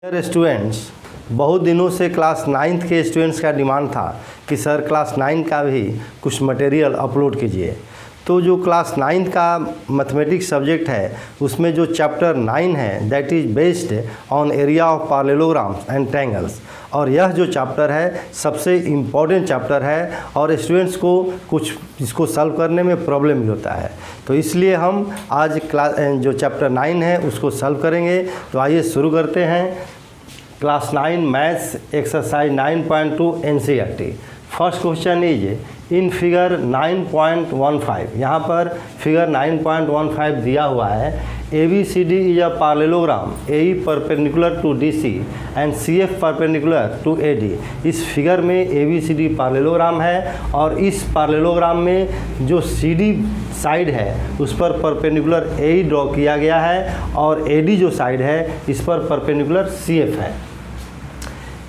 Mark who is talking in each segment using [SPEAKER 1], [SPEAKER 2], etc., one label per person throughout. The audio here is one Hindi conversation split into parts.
[SPEAKER 1] डियर स्टूडेंट्स, बहुत दिनों से क्लास 9th के स्टूडेंट्स का डिमांड था कि सर क्लास 9 का भी कुछ मटेरियल अपलोड कीजिए। तो जो क्लास 9 का मैथमेटिक्स सब्जेक्ट है उसमें जो चैप्टर 9 है that is based on area of parallelograms and triangles, और यह जो चैप्टर है सबसे इम्पॉर्टेंट चैप्टर है और स्टूडेंट्स को कुछ इसको सॉल्व करने में प्रॉब्लम भी होता है। तो इसलिए हम आज क्लास जो चैप्टर 9 है उसको सॉल्व करेंगे। तो आइए शुरू करते हैं। Class 9 maths exercise 9.2 NCERT। First question is in figure 9.15। यहाँ पर फिगर 9.15 दिया हुआ है। ABCD is a parallelogram, AE perpendicular to DC and CF perpendicular to AD। इस फिगर में ABCD पैरेललोग्राम है और इस पैरेललोग्राम में जो CD साइड है उस पर परपेंडिकुलर AE ड्रॉ किया गया है और AD जो साइड है इस पर परपेंडिकुलर CF है।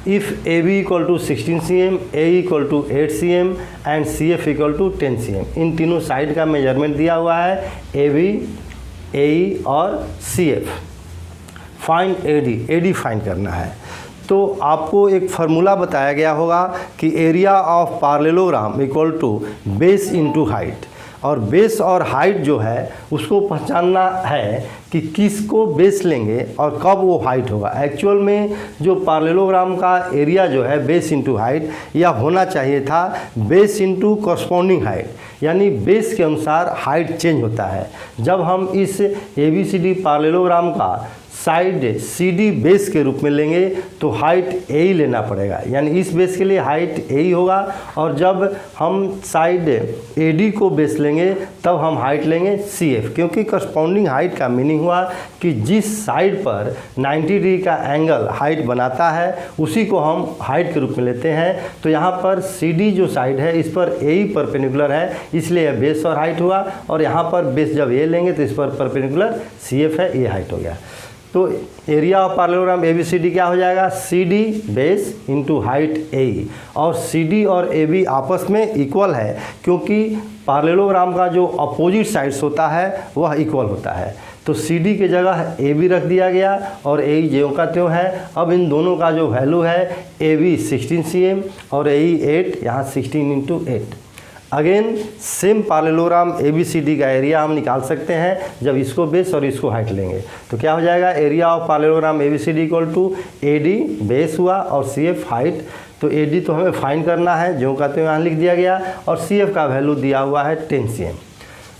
[SPEAKER 1] If AB equal to 16 cm, AE equal to 8 cm and CF equal to 10 cm, इन तीनों साइड का मेजरमेंट दिया हुआ है AB, AE और CF। फाइंड AD फाइंड करना है। तो आपको एक फार्मूला बताया गया होगा कि area of parallelogram equal to base into height, और बेस और हाइट जो है उसको पहचानना है कि किसको बेस लेंगे और कब वो हाइट होगा। एक्चुअल में जो पैरेललोग्राम का एरिया जो है बेस इंटू हाइट, यह होना चाहिए था बेस इंटू कॉरस्पॉन्डिंग हाइट, यानी बेस के अनुसार हाइट चेंज होता है। जब हम इस ABCD पैरेललोग्राम का साइड CD बेस के रूप में लेंगे तो हाइट AE लेना पड़ेगा, यानी इस बेस के लिए हाइट AE होगा, और जब हम साइड AD को बेस लेंगे तब हम हाइट लेंगे CF, क्योंकि करस्पॉन्डिंग हाइट का मीनिंग हुआ कि जिस साइड पर 90 डिग्री का एंगल हाइट बनाता है उसी को हम हाइट के रूप में लेते हैं। तो यहाँ पर CD जो साइड है इस पर AE परपेंडिकुलर है, इसलिए यह बेस और हाइट हुआ, और यहाँ पर बेस जब A लेंगे तो इस पर परपेंडिकुलर CF है, ये हाइट हो गया। तो एरिया ऑफ पैरेललोग्राम ABCD क्या हो जाएगा, CD base into height AE, और CD और AB आपस में इक्वल है क्योंकि पैरेललोग्राम का जो अपोजिट साइड्स होता है वह इक्वल होता है। तो CD के जगह AB रख दिया गया और AE ज्यों का त्यों है। अब इन दोनों का जो वैल्यू है AB 16 cm और AE 8, यहाँ 16 into 8। Again same parallelogram ABCD का एरिया हम निकाल सकते हैं जब इसको बेस और इसको हाइट लेंगे। तो क्या हो जाएगा, area of parallelogram ABCD equal to AD base हुआ और CF हाइट। तो AD तो हमें फाइंड करना है, जो कहते हैं यहाँ लिख दिया गया, और CF का वैल्यू दिया हुआ है 10 cm।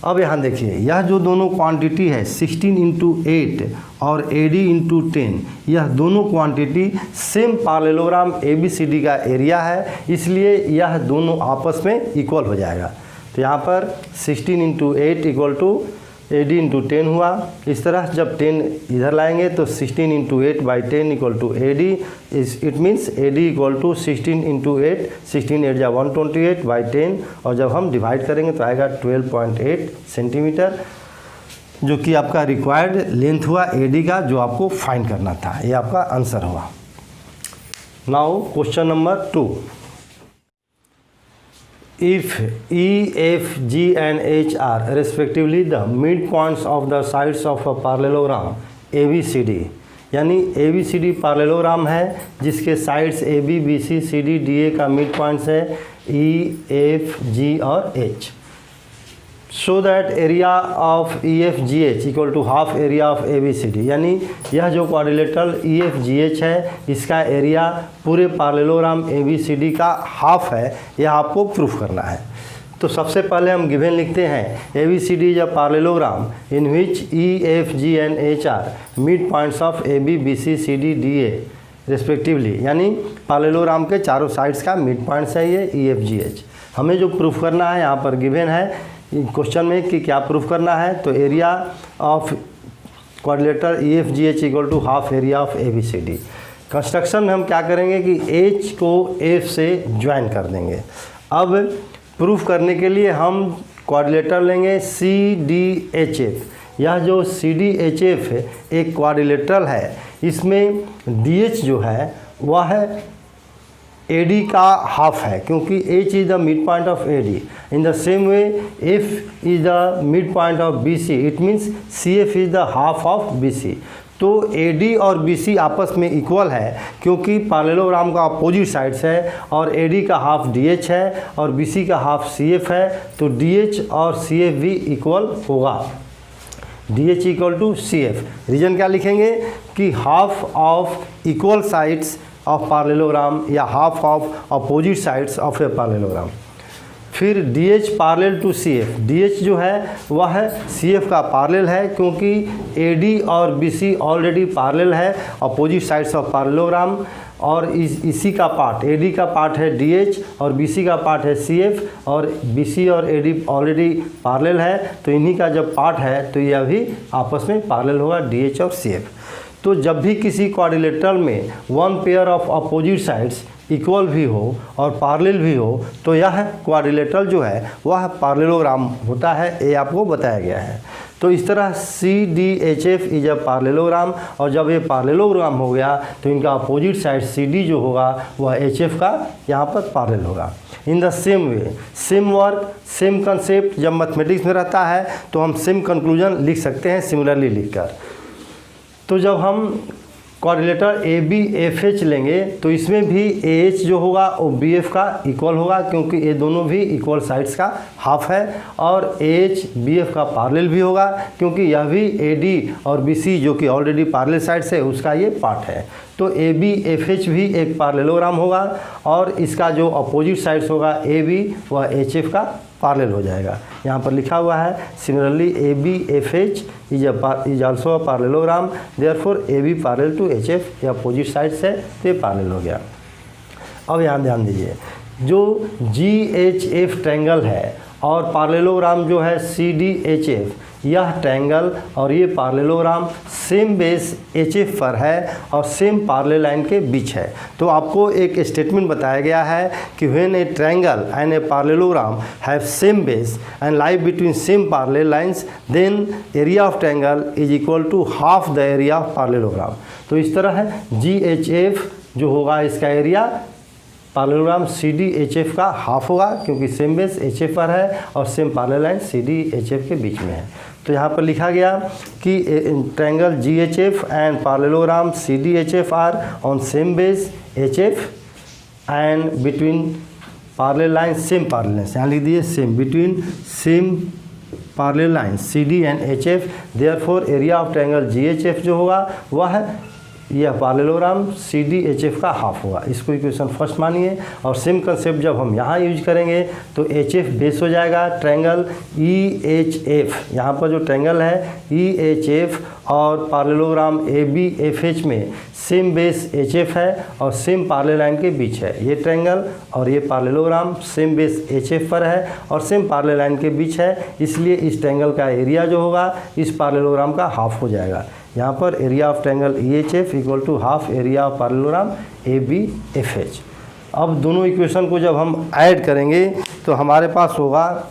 [SPEAKER 1] अब यहाँ देखिए, यह जो दोनों क्वांटिटी है 16 इंटू 8 और AD इंटू 10, यह दोनों क्वांटिटी सेम पैरेललोग्राम ABCD का एरिया है, इसलिए यह दोनों आपस में इक्वल हो जाएगा। तो यहाँ पर 16 into 8 equal to AD into 10 हुआ। इस तरह जब 10 इधर लाएंगे तो 16 into 8 by 10 equal to AD, it means AD equal to 16 into 8, 16 8 जा 128 बाई 10, और जब हम डिवाइड करेंगे तो आएगा 12.8 सेंटीमीटर, जो कि आपका रिक्वायर्ड लेंथ हुआ AD का, जो आपको फाइंड करना था। ये आपका आंसर हुआ। Now question number 2। If E, F, G and H are respectively the midpoints of the sides of a parallelogram ABCD, यानी ABCD पैरेललोग्राम है जिसके sides AB, BC, CD, DA का मिड पॉइंट्स है E, F, G और H। So that area of EFGH equal to half area of ABCD, यानी यह जो क्वाड्रिलेटरल EFGH है इसका एरिया पूरे पैरेललोग्राम ABCD का हाफ है, यह आपको प्रूफ करना है। तो सबसे पहले हम गिवन लिखते हैं ABCD is a parallelogram in which E, F, G and H are mid points of AB, BC, CD, DA respectively, यानी पैरेललोग्राम के चारों साइड्स का मिड पॉइंट्स है ये EFGH। हमें जो प्रूफ करना है यहाँ पर गिवन है क्वेश्चन में कि क्या प्रूफ करना है। तो area of quadrilateral EFGH equal to half area of ABCD। Construction में हम क्या करेंगे कि H को F से ज्वाइन कर देंगे। अब प्रूफ करने के लिए हम क्वाड्रिलेटर लेंगे CDHF। यह जो CDHF है एक क्वाड्रिलेटरल है, इसमें DH जो है वह है AD का हाफ है, क्योंकि H is the mid point of AD। In the same way F is the mid point of BC, it means CF is the half of BC। तो AD और BC आपस में इक्वल है क्योंकि पैरेललोग्राम का अपोजिट साइड्स है और AD का हाफ DH है और BC का हाफ CF है, तो DH और CF भी इक्वल होगा, DH equal to CF। Reason क्या लिखेंगे कि half of equal sides of parallelogram या half of opposite sides of a parallelogram. फिर DH parallel to CF, DH जो है वह CF का पैरेलल है क्योंकि AD और BC ऑलरेडी पैरेलल है अपोजिट साइड्स ऑफ पैरेललोग्राम, और इसी का पार्ट AD का पार्ट है DH और BC का पार्ट है CF, और BC और AD ऑलरेडी पैरेलल है, तो इन्हीं का जब पार्ट है तो यह भी आपस में पैरेलल होगा DH और CF। तो जब भी किसी क्वाड्रिलेटरल में one pair of opposite sides equal भी हो और पैरेलल भी हो तो यह क्वाड्रिलेटरल जो है वह पैरेललोग्राम होता है, ये आपको बताया गया है। तो इस तरह CDHF इज अ पैरेललोग्राम, और जब ये पैरेललोग्राम हो गया तो इनका अपोजिट साइड CD जो होगा वह HF का यहाँ पर पैरेलल होगा। In the same way, same work same concept जब मैथमेटिक्स में रहता है तो हम सेम कंक्लूजन लिख सकते हैं सिमिलरली लिखकर। तो जब हम क्वाड्रिलेटरल ABFH लेंगे तो इसमें भी AH जो होगा वो BF का इक्वल होगा क्योंकि ये दोनों भी इक्वल साइड्स का हाफ है, और AH BF का पैरेलल भी होगा क्योंकि यह भी AD और BC जो कि ऑलरेडी पैरेलल साइड्स है उसका ये पार्ट है। तो ABFH भी एक पैरेललोग्राम होगा और इसका जो अपोजिट साइड्स होगा AB वह HF का पैरेलल हो जाएगा। यहाँ पर लिखा हुआ है similarly ABFH is also a parallelogram, therefore AB parallel to HF, ये अपोजिट साइड्स है तो ये पैरेलल हो गया। अब यहाँ ध्यान दीजिए, जो GHF ट्रायंगल है और पैरेललोग्राम जो है CDHF, यह ट्रायंगल और ये पैरेललोग्राम सेम बेस HF पर है और सेम पैरेलल लाइन के बीच है। तो आपको एक स्टेटमेंट बताया गया है कि when a triangle and a parallelogram have same base and lie between same parallel lines then area of triangle is equal to half the area of parallelogram. तो इस तरह है GHF जो होगा इसका एरिया पैरेललोग्राम CDHF का हाफ होगा क्योंकि सेम बेस HF पर है और सेम पैरेलल लाइन CDHF के बीच में है। तो यहाँ पर लिखा गया कि triangle GHF and parallelogram CDHF are on same base HF and between parallel line same parallel line, यहाँ लिख दिए same, between same parallel line CD and HF, therefore area of triangle GHF जो होगा वह यह पैरेललोग्राम CDHF का हाफ होगा। इसको इक्वेशन फर्स्ट मानिए, और सेम कंसेप्ट जब हम यहाँ यूज करेंगे तो HF बेस हो जाएगा ट्रायंगल EHF, यहाँ पर जो ट्रायंगल है EHF और पैरेललोग्राम ABFH में सेम बेस HF है और सेम पैरेलल लाइन के बीच है। ये ट्रायंगल और ये पैरेललोग्राम सेम बेस HF पर है और सेम पैरेलल लाइन के बीच है, इसलिए इस ट्रायंगल का एरिया जो होगा इस पैरेललोग्राम का हाफ हो जाएगा। यहाँ पर area of triangle EHF equal to half area of parallelogram ABFH। अब दोनों इक्वेशन को जब हम ऐड करेंगे तो हमारे पास होगा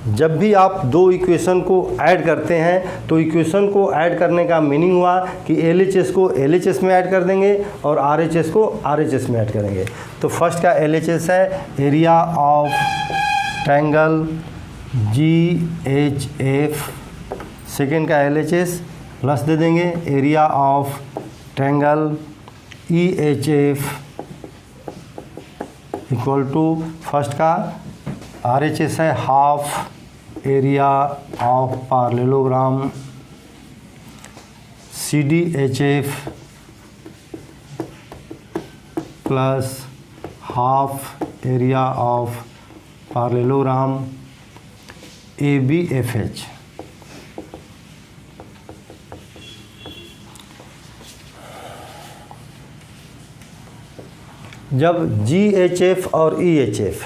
[SPEAKER 1] जब भी आप दो इक्वेशन को ऐड करते हैं तो इक्वेशन को ऐड करने का मीनिंग हुआ कि LHS को LHS में ऐड कर देंगे और RHS को RHS में ऐड करेंगे। तो फर्स्ट का LHS है area of triangle GHF, second का LHS प्लस दे देंगे area of triangle EHF equal to first का RHS है half area of parallelogram CDHF plus half area of parallelogram ABFH। जब GHF और EHF,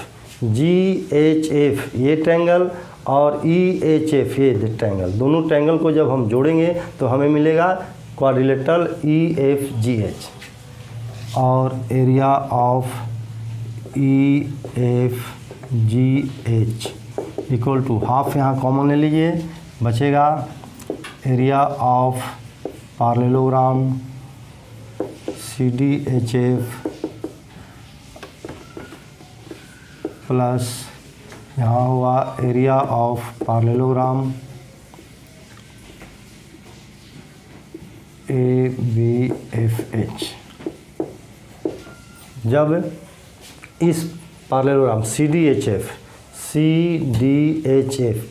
[SPEAKER 1] GHF ये ट्रायंगल और EHF ये ट्रायंगल, दोनों ट्रायंगल को जब हम जोड़ेंगे तो हमें मिलेगा क्वाड्रिलेटरल EFGH, और area of EFGH equal to half, यहाँ कॉमन ले लीजिए, बचेगा area of parallelogram CDHF plus यहाँ हुआ एरिया ऑफ पैरेललोग्राम ABFH। जब इस पैरेललोग्राम CDHF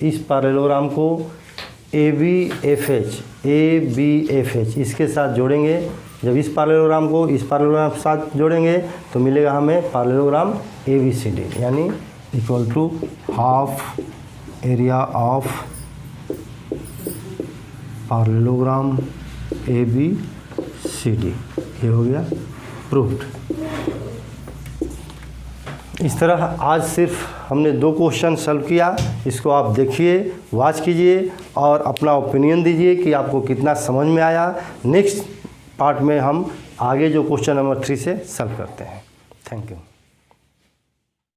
[SPEAKER 1] इस पैरेललोग्राम को ABFH इसके साथ जोड़ेंगे, जब इस पैरेललोग्राम को इस पैरेललोग्राम के साथ जोड़ेंगे तो मिलेगा हमें पैरेललोग्राम ABCD, यानी equal to half area of parallelogram ABCD। ये हो गया प्रूव्ड। इस तरह आज सिर्फ हमने 2 क्वेश्चन सॉल्व किया। इसको आप देखिए, वॉच कीजिए और अपना ओपिनियन दीजिए कि आपको कितना समझ में आया। नेक्स्ट पार्ट में हम आगे जो क्वेश्चन नंबर 3 से सॉल्व करते हैं। Thank you.